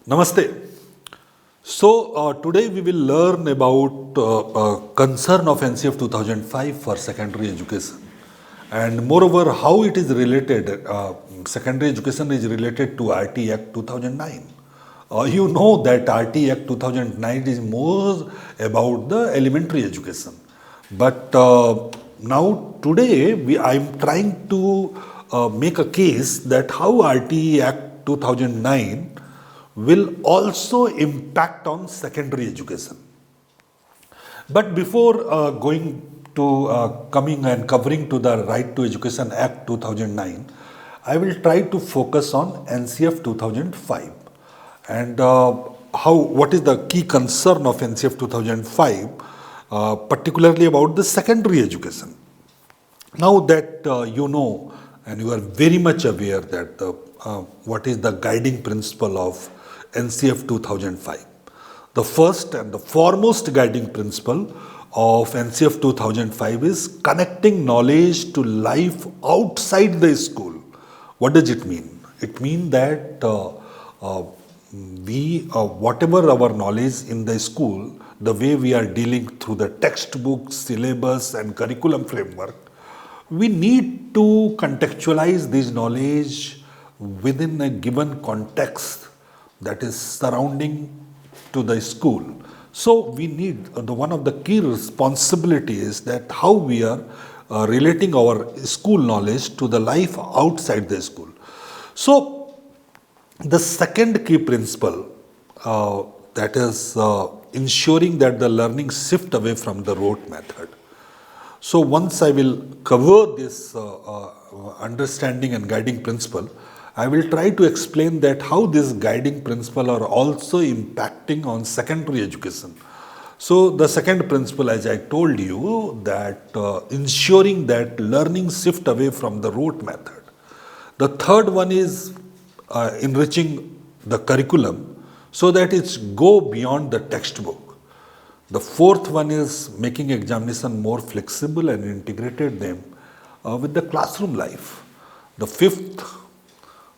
Namaste. Today we will learn about concern of NCF 2005 for secondary education, and moreover how it is related. Secondary education is related to RTE Act 2009. You know that RTE Act 2009 is more about the elementary education, but now today I am trying to make a case that how RTE Act 2009 will also impact on secondary education. But before going to coming and covering to the Right to Education Act 2009, I will try to focus on NCF 2005 and what is the key concern of NCF 2005, particularly about the secondary education. Now that you know and you are very much aware that what is the guiding principle of NCF 2005. The first and the foremost guiding principle of NCF 2005 is connecting knowledge to life outside the school. What does it mean? It means that whatever our knowledge in the school, the way we are dealing through the textbook, syllabus and curriculum framework, we need to contextualize this knowledge within a given context that is surrounding to the school. So we need one of the key responsibilities that how we are relating our school knowledge to the life outside the school. So the second key principle that is ensuring that the learning shift away from the rote method. So once I will cover this understanding and guiding principle, I will try to explain that how this guiding principle are also impacting on secondary education. So the second principle, as I told you, that ensuring that learning shift away from the rote method. The third one is enriching the curriculum so that it's go beyond the textbook. The fourth one is making examination more flexible and integrated them with the classroom life. The fifth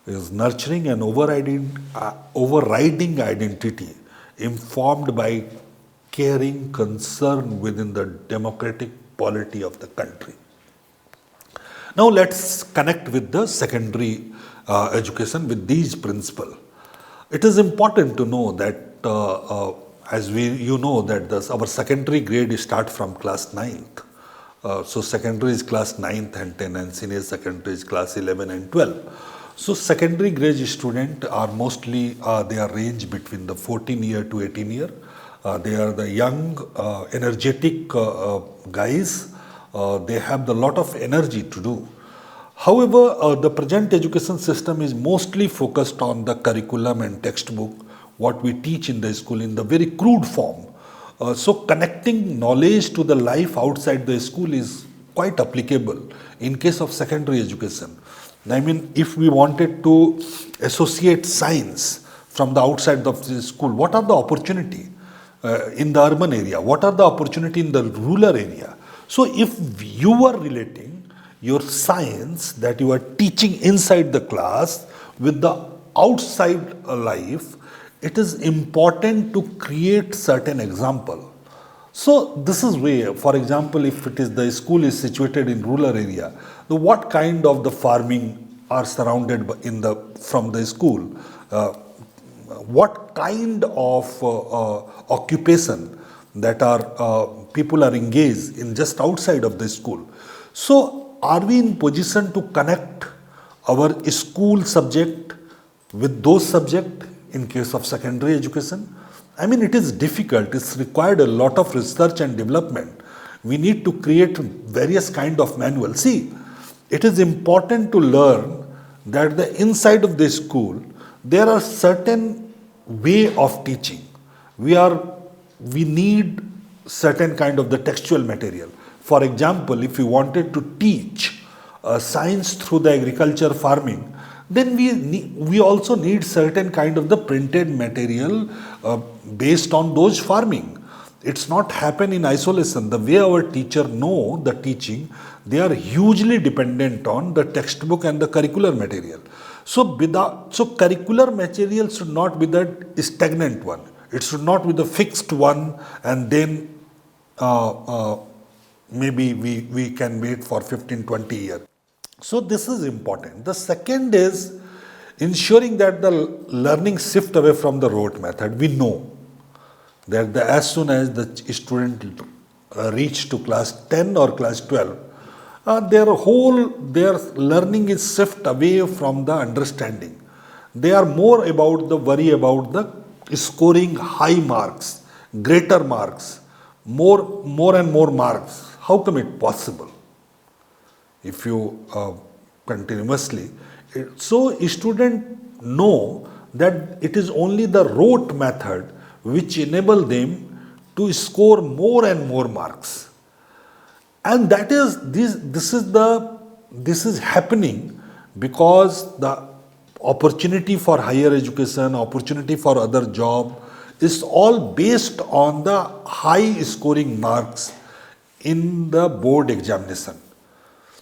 is nurturing an overriding identity informed by caring concern within the democratic polity of the country. Now let's connect with the secondary education with these principles. It is important to know that as you know that our secondary grade start from class 9th. So secondary is class 9th and 10 and senior secondary is class 11 and 12. So secondary grade students are mostly, they are range between the 14 year to 18 year. They are the young, energetic guys. They have a lot of energy to do. However, the present education system is mostly focused on the curriculum and textbook, what we teach in the school in the very crude form. So connecting knowledge to the life outside the school is quite applicable in case of secondary education. I mean, if we wanted to associate science from the outside of the school, what are the opportunity in the urban area? What are the opportunity in the rural area? So if you are relating your science that you are teaching inside the class with the outside life, it is important to create certain example. So this is where, for example, if it is the school is situated in rural area, what kind of the farming are surrounded from the school, what kind of occupation that are people are engaged in just outside of the school. So are we in position to connect our school subject with those subject in case of secondary education? I mean, it is difficult. It's required a lot of research and development. We need to create various kind of manuals. See, it is important to learn that the inside of the school, there are certain way of teaching. We need certain kind of the textual material. For example, if we wanted to teach science through the agriculture farming, then we also need certain kind of the printed material based on those farming. It's not happen in isolation. The way our teacher know the teaching, they are hugely dependent on the textbook and the curricular material. So curricular material should not be the stagnant one. It should not be the fixed one, and then maybe we can wait for 15, 20 years. So this is important. The second is ensuring that the learning shift away from the rote method. We know that as soon as the student reach to class 10 or class 12, their learning is shift away from the understanding. They are more about the worry about the scoring high marks, greater marks, more and more marks. How come it possible? If you continuously, so students know that it is only the rote method which enable them to score more and more marks, and that is this is happening because the opportunity for higher education, opportunity for other job is all based on the high scoring marks in the board examination.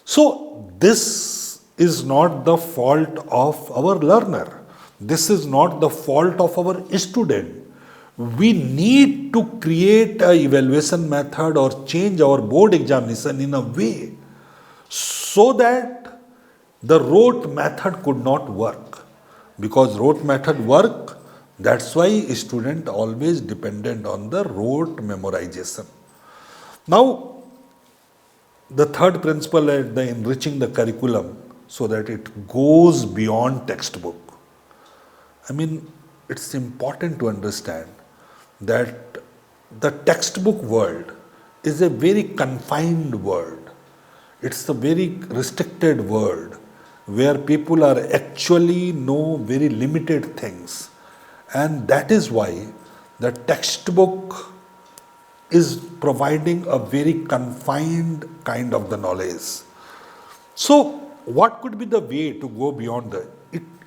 So this is not the fault of our learner. This is not the fault of our student. We need to create a evaluation method or change our board examination in a way so that the rote method could not work. Because rote method work, that's why student always dependent on the rote memorization. Now, the third principle is the enriching the curriculum so that it goes beyond textbook. I mean, it's important to understand that the textbook world is a very confined world. It's a very restricted world where people are actually know very limited things. And that is why the textbook is providing a very confined kind of the knowledge. So what could be the way to go beyond that?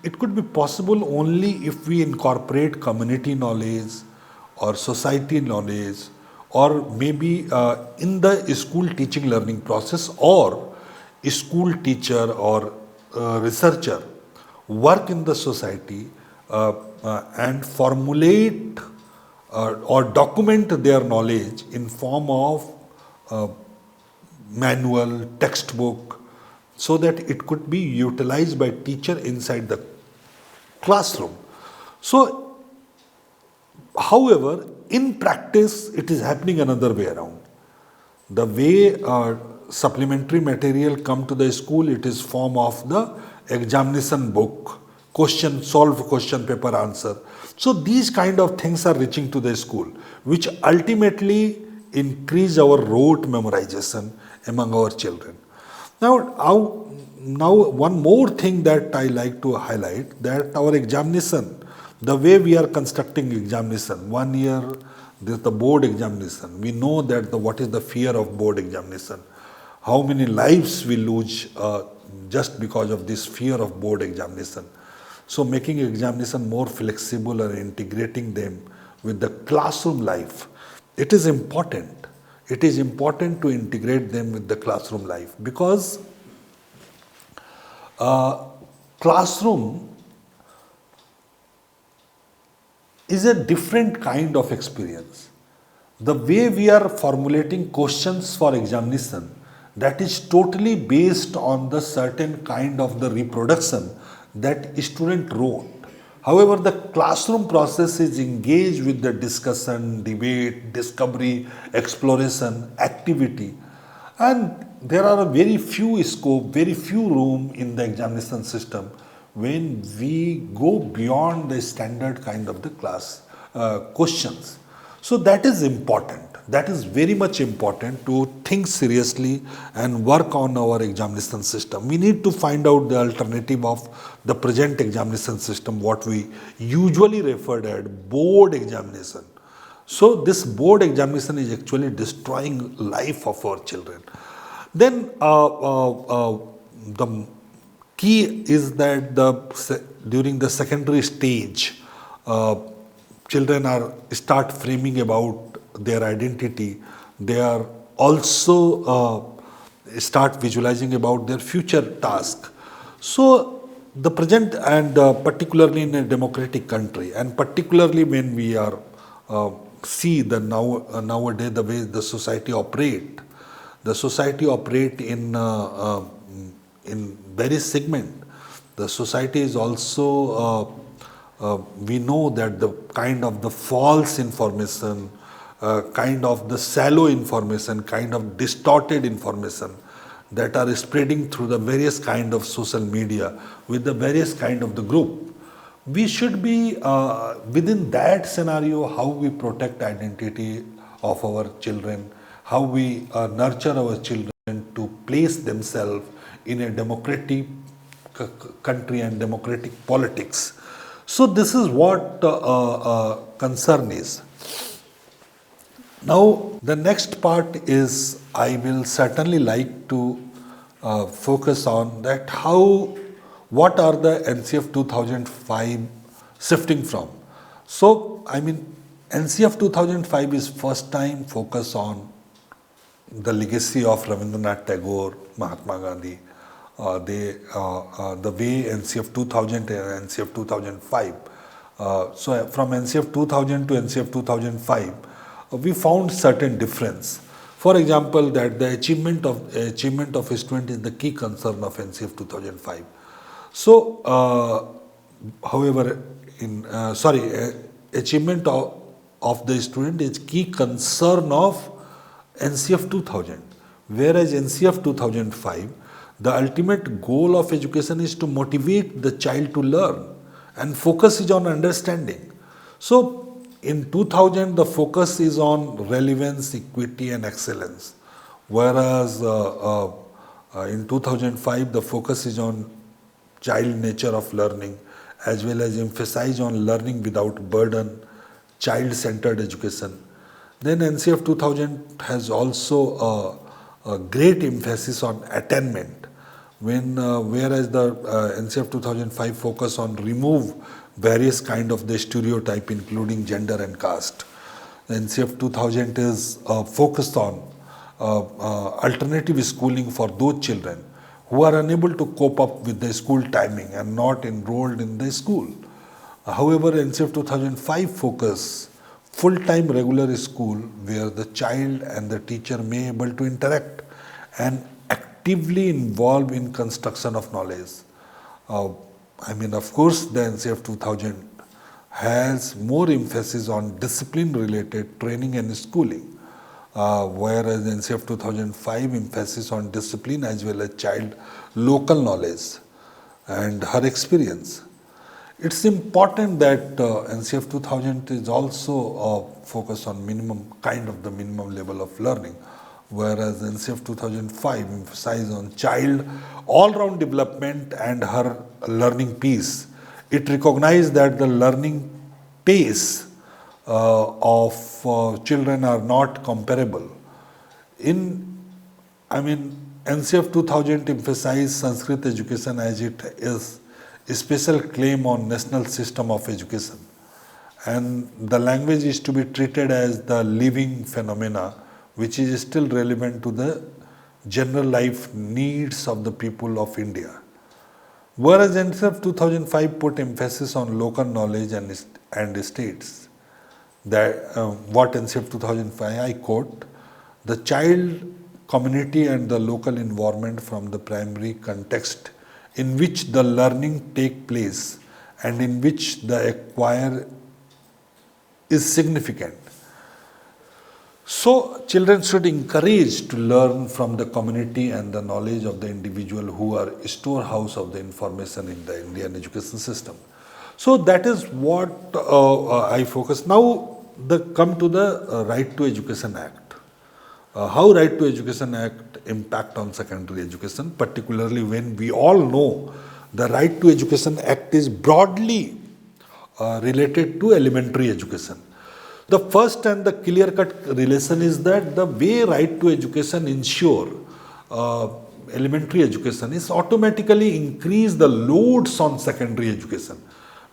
It could be possible only if we incorporate community knowledge or society knowledge, or maybe in the school teaching learning process, or a school teacher or researcher work in the society and formulate or document their knowledge in form of manual, textbook, so that it could be utilized by teacher inside the classroom. So, however, in practice, it is happening another way around. The way supplementary material come to the school, it is form of the examination book, solved question paper answer. So these kind of things are reaching to the school, which ultimately increase our rote memorization among our children. Now one more thing that I like to highlight, that our examination, the way we are constructing examination, 1 year, this is the board examination. We know that what is the fear of board examination. How many lives we lose just because of this fear of board examination. So making examination more flexible and integrating them with the classroom life, it is important. It is important to integrate them with the classroom life, because classroom is a different kind of experience. The way we are formulating questions for examination, that is totally based on the certain kind of the reproduction that student wrote. However, the classroom process is engaged with the discussion, debate, discovery, exploration, activity, and there are very few scope, very few room in the examination system when we go beyond the standard kind of the class questions. So that is important. That is very much important to think seriously and work on our examination system. We need to find out the alternative of the present examination system, what we usually referred as board examination. So this board examination is actually destroying life of our children. Then the key is that during the secondary stage, children start framing about their identity, they are also start visualizing about their future task. So the present, and particularly in a democratic country, and particularly when we are see the nowadays the way the society operate, in various segment. The society is also we know that the kind of the false information, kind of the shallow information, kind of distorted information that are spreading through the various kind of social media with the various kind of the group. We should be within that scenario, how we protect identity of our children, how we nurture our children to place themselves in a democratic country and democratic politics. So this is what concern is. Now the next part is, I will certainly like to focus on that what are the NCF 2005 shifting from. So I mean NCF 2005 is first time focus on the legacy of Rabindranath Tagore, Mahatma Gandhi. The way NCF 2000 and NCF 2005. So from NCF 2000 to NCF 2005, we found certain difference. For example, that the achievement of a student is the key concern of NCF 2005. So, however, achievement of the student is key concern of NCF 2000, whereas NCF 2005, the ultimate goal of education is to motivate the child to learn, and focus is on understanding. So in 2000, the focus is on relevance, equity and excellence, whereas in 2005, the focus is on child nature of learning, as well as emphasize on learning without burden, child-centered education. Then NCF 2000 has also a great emphasis on attainment, whereas the NCF 2005 focus on remove various kind of the stereotype, including gender and caste. The NCF 2000 is focused on alternative schooling for those children who are unable to cope up with the school timing and not enrolled in the school. However, NCF 2005 focus full-time regular school where the child and the teacher may able to interact and actively involved in construction of knowledge. I mean, of course, the NCF 2000 has more emphasis on discipline-related training and schooling, whereas NCF 2005 emphasis on discipline as well as child local knowledge and her experience. It's important that NCF 2000 is also focused on minimum level of learning, whereas NCF 2005 emphasizes on child all-round development and her learning pace. It recognized that the learning pace of children are not comparable. NCF 2000 emphasized Sanskrit education as it is a special claim on national system of education, and the language is to be treated as the living phenomena which is still relevant to the general life needs of the people of India. Whereas NCF 2005 put emphasis on local knowledge and states. That what NCF 2005, I quote, the child, community and the local environment from the primary context in which the learning take place and in which the acquire is significant. So children should encourage to learn from the community and the knowledge of the individual who are storehouse of the information in the Indian education system. So that is what I focus. Now come to the Right to Education Act. How Right to Education Act impact on secondary education, particularly when we all know the Right to Education Act is broadly related to elementary education. The first and the clear-cut relation is that the way Right to Education ensure elementary education is automatically increase the loads on secondary education,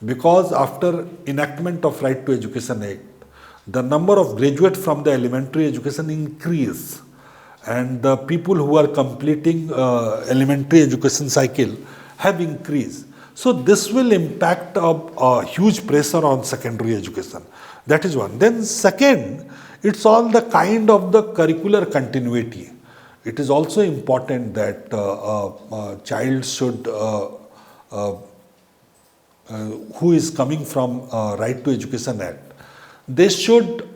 because after enactment of Right to Education Act, the number of graduates from the elementary education increase, and the people who are completing elementary education cycle have increased. So this will impact a huge pressure on secondary education. That is one. Then second, it's all the kind of the curricular continuity. It is also important that child should, who is coming from Right to Education Act, they should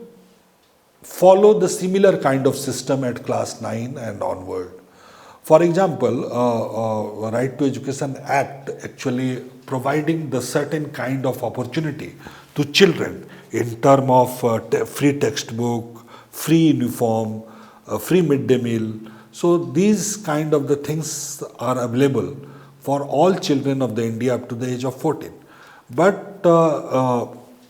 follow the similar kind of system at class 9 and onward. For example, Right to Education Act actually providing the certain kind of opportunity to children in term of free textbook, free uniform, free midday meal. So these kind of the things are available for all children of the India up to the age of 14. But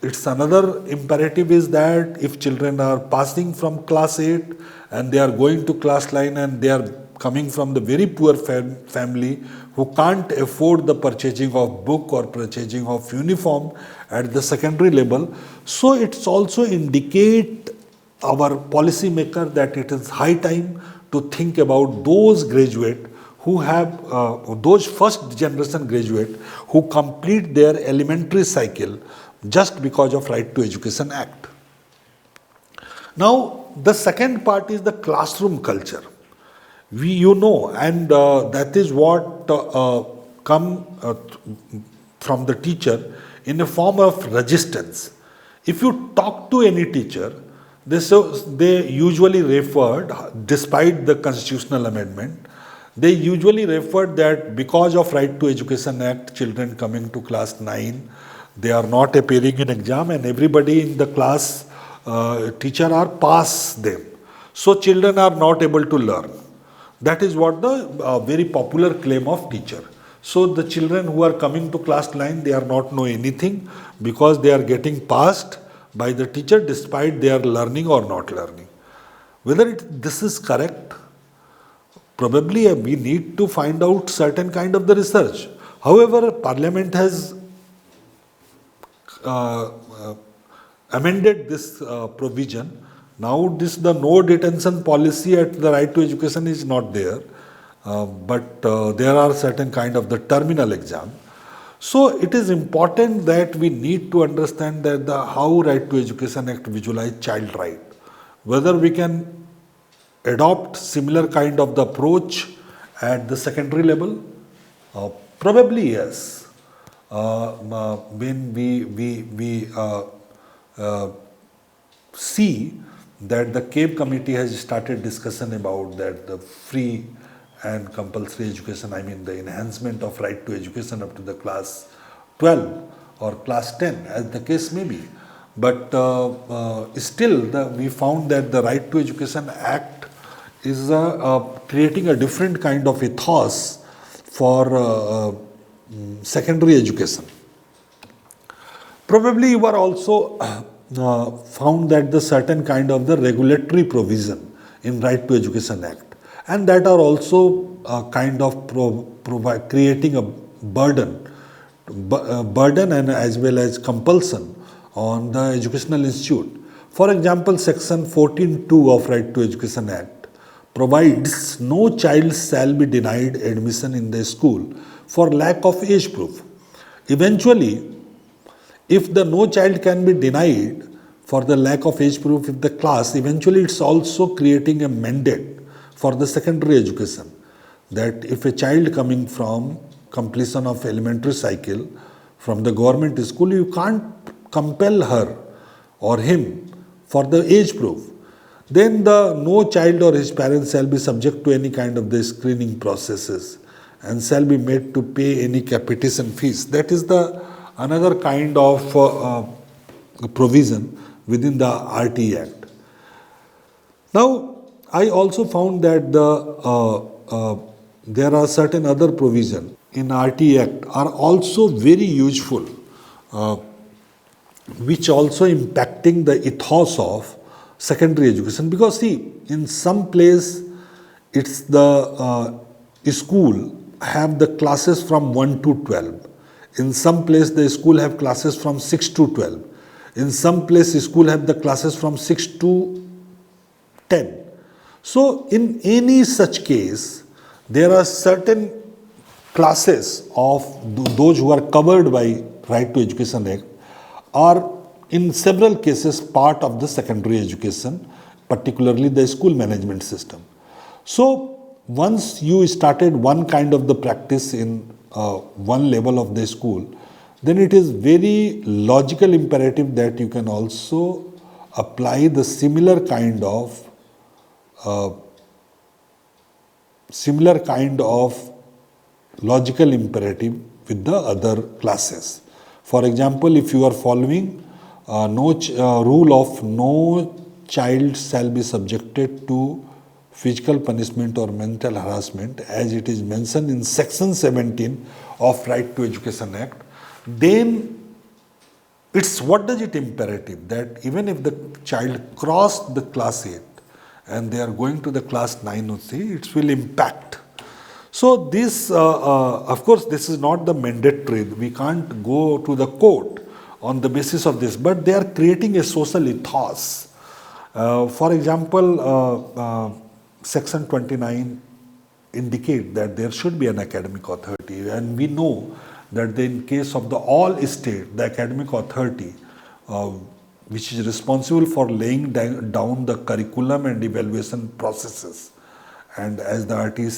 it's another imperative is that if children are passing from class 8 and they are going to class 9 and they are coming from the very poor family who can't afford the purchasing of book or purchasing of uniform at the secondary level, so it's also indicate our policy maker that it is high time to think about those graduate who have, those first generation graduate who complete their elementary cycle just because of Right to Education Act. Now, the second part is the classroom culture. You know, and that is what come from the teacher in a form of resistance. If you talk to any teacher, they usually referred, despite the constitutional amendment, they usually referred that because of Right to Education Act, children coming to class 9, they are not appearing in exam and everybody in the class, teacher are pass them. So children are not able to learn. That is what the very popular claim of teacher. So the children who are coming to class 9, they are not know anything because they are getting passed by the teacher despite they are learning or not learning. Whether this is correct, probably we need to find out certain kind of the research. However, Parliament has amended this provision. Now the no detention policy at the Right to Education is not there, but there are certain kind of the terminal exam. So it is important that we need to understand that how Right to Education Act visualize child right. Whether we can adopt similar kind of the approach at the secondary level, probably yes. When we see that the CABE committee has started discussion about that the free and compulsory education, I mean the enhancement of right to education up to the class 12 or class 10 as the case may be. But still we found that the Right to Education Act is creating a different kind of ethos for secondary education. Probably you are also found that the certain kind of the regulatory provision in Right to Education Act, and that are also kind of creating a burden and as well as compulsion on the educational institute. For example, section 14(2) of Right to Education Act provides no child shall be denied admission in the school for lack of age proof. Eventually, if the no child can be denied for the lack of age proof of the class, eventually it's also creating a mandate for the secondary education that if a child coming from completion of elementary cycle from the government school, you can't compel her or him for the age proof. Then the no child or his parents shall be subject to any kind of the screening processes and shall be made to pay any capitation fees. That is the another kind of provision within the RTE Act. Now, I also found that there are certain other provisions in RTE Act are also very useful, which also impacting the ethos of secondary education. Because see, in some place, it's the school have the classes from 1 to 12. In some place, the school have classes from 6 to 12. In some place, school have the classes from 6 to 10. So in any such case, there are certain classes of those who are covered by Right to Education Act are in several cases part of the secondary education, particularly the school management system. So once you started one kind of the practice in one level of the school, then it is very logical imperative that you can also apply the similar kind of logical imperative with the other classes. For example, if you are following rule of no child shall be subjected to physical punishment or mental harassment, as it is mentioned in section 17 of Right to Education Act, then it's what does it imperative that even if the child crossed the class 8 and they are going to the class 9 or 3, it will impact. So this, of course, this is not the mandatory. We can't go to the court on the basis of this, but they are creating a social ethos. For example, Section 29 indicate that there should be an academic authority, and we know that in case of the all state, the academic authority, which is responsible for laying down the curriculum and evaluation processes, and as the RTE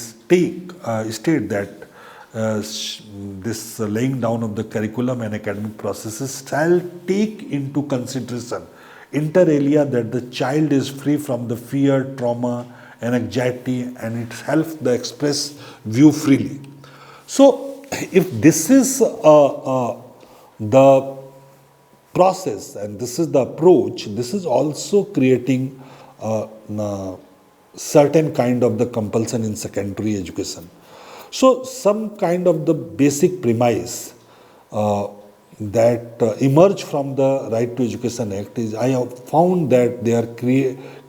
state that this laying down of the curriculum and academic processes shall take into consideration inter alia that the child is free from the fear, trauma, and anxiety, and it helps the express view freely. So, if this is the process and this is the approach, this is also creating certain kind of the compulsion in secondary education. So, some kind of the basic premise that emerge from the Right to Education Act is, I have found that they are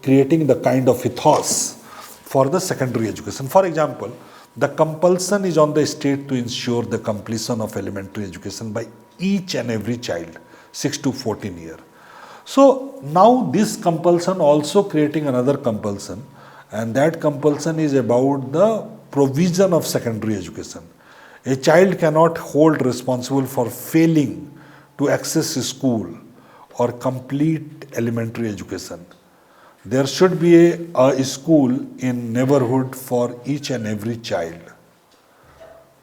creating the kind of ethos for the secondary education. For example, the compulsion is on the state to ensure the completion of elementary education by each and every child, 6 to 14 years. So now this compulsion also creating another compulsion, and that compulsion is about the provision of secondary education. A child cannot hold responsible for failing to access school or complete elementary education. There should be a school in neighborhood for each and every child.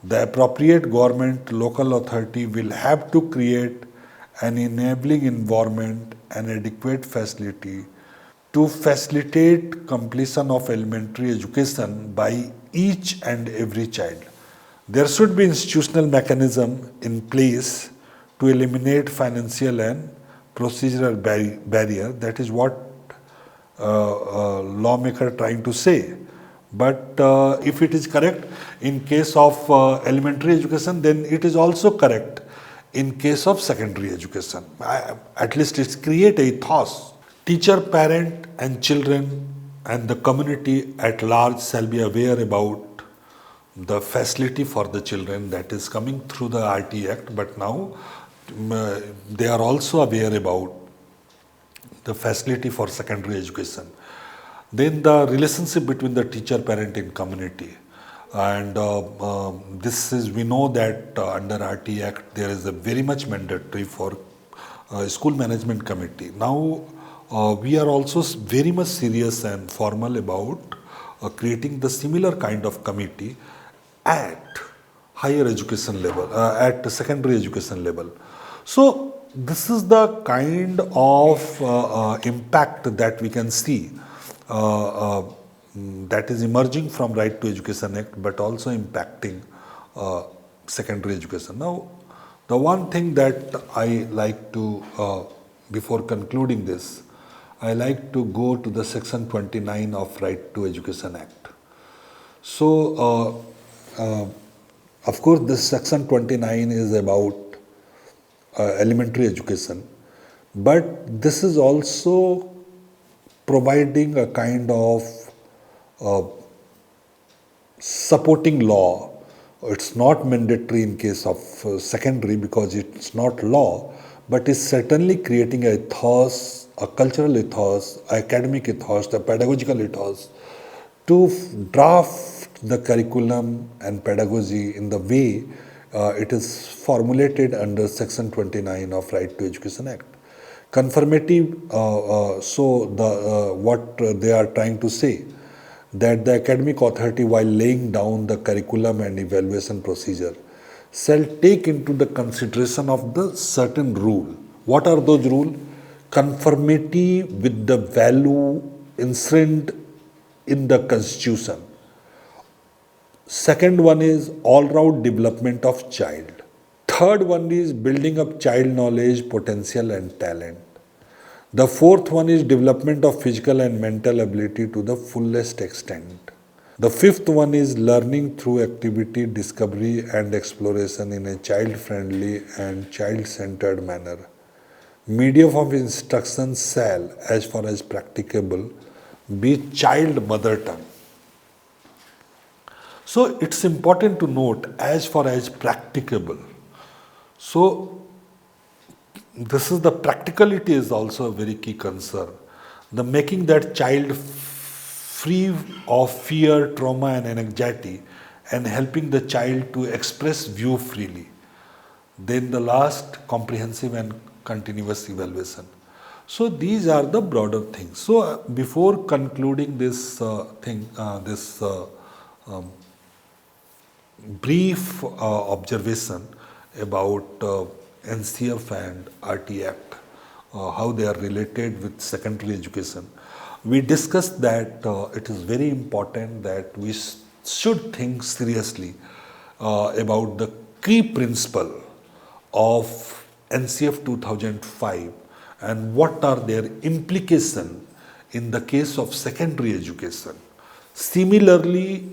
The appropriate government, local authority will have to create an enabling environment and adequate facility to facilitate completion of elementary education by each and every child. There should be institutional mechanism in place to eliminate financial and procedural barrier. That is what lawmaker trying to say. But if it is correct in case of elementary education, then it is also correct in case of secondary education. At least it's create a ethos. Teacher, parent and children and the community at large shall be aware about the facility for the children that is coming through the RTE Act, but now they are also aware about the facility for secondary education. Then the relationship between the teacher, parent and community. And this is, we know that under RTE Act, there is a very much mandatory for school management committee. Now, we are also very much serious and formal about creating the similar kind of committee at higher education level, at secondary education level. So, this is the kind of impact that we can see that is emerging from Right to Education Act, but also impacting secondary education. Now, the one thing that I like to, before concluding this, I like to go to the section 29 of Right to Education Act. So, of course, this section 29 is about elementary education, but this is also providing a kind of supporting law. It's not mandatory in case of secondary because it's not law, but is certainly creating a ethos, a cultural ethos, academic ethos, the pedagogical ethos to draft the curriculum and pedagogy in the way it is formulated under Section 29 of Right to Education Act. Conformity, what they are trying to say, that the academic authority, while laying down the curriculum and evaluation procedure, shall take into the consideration of the certain rule. What are those rules? Conformity with the value inherent in the constitution. Second one is all-round development of child. Third one is building up child knowledge, potential and talent. The fourth one is development of physical and mental ability to the fullest extent. The fifth one is learning through activity, discovery and exploration in a child-friendly and child-centered manner. Medium of instruction shall, as far as practicable, be child mother tongue. So it's important to note, as far as practicable. So this is the practicality is also a very key concern. The making that child free of fear, trauma and anxiety, and helping the child to express view freely. Then the last, comprehensive and continuous evaluation. So these are the broader things. So before concluding this brief observation about NCF and RTE Act, how they are related with secondary education, we discussed that it is very important that we should think seriously about the key principle of NCF 2005 and what are their implications in the case of secondary education. Similarly,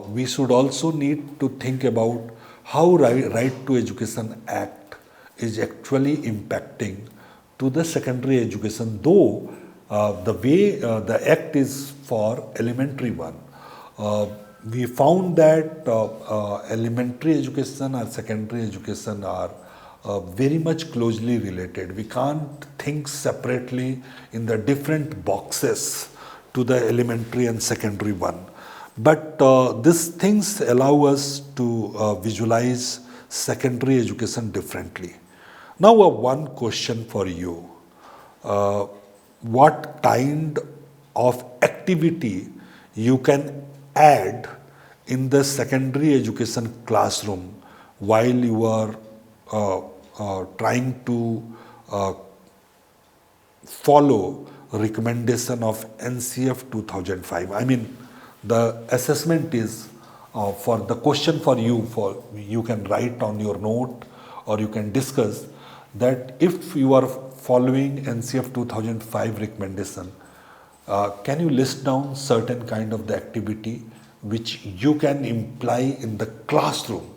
we should also need to think about how Right to Education Act is actually impacting to the secondary education, though the way the act is for elementary one. We found that elementary education and secondary education are very much closely related. We can't think separately in the different boxes to the elementary and secondary one. But these things allow us to visualize secondary education differently. Now, one question for you. What kind of activity you can add in the secondary education classroom while you are trying to follow recommendation of NCF 2005? I mean, the assessment is for the question for you can write on your note or you can discuss that if you are following NCF 2005 recommendation, can you list down certain kind of the activity which you can imply in the classroom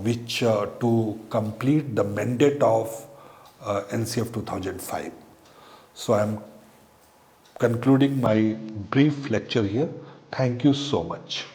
which to complete the mandate of NCF 2005. So I am concluding my brief lecture here. Thank you so much.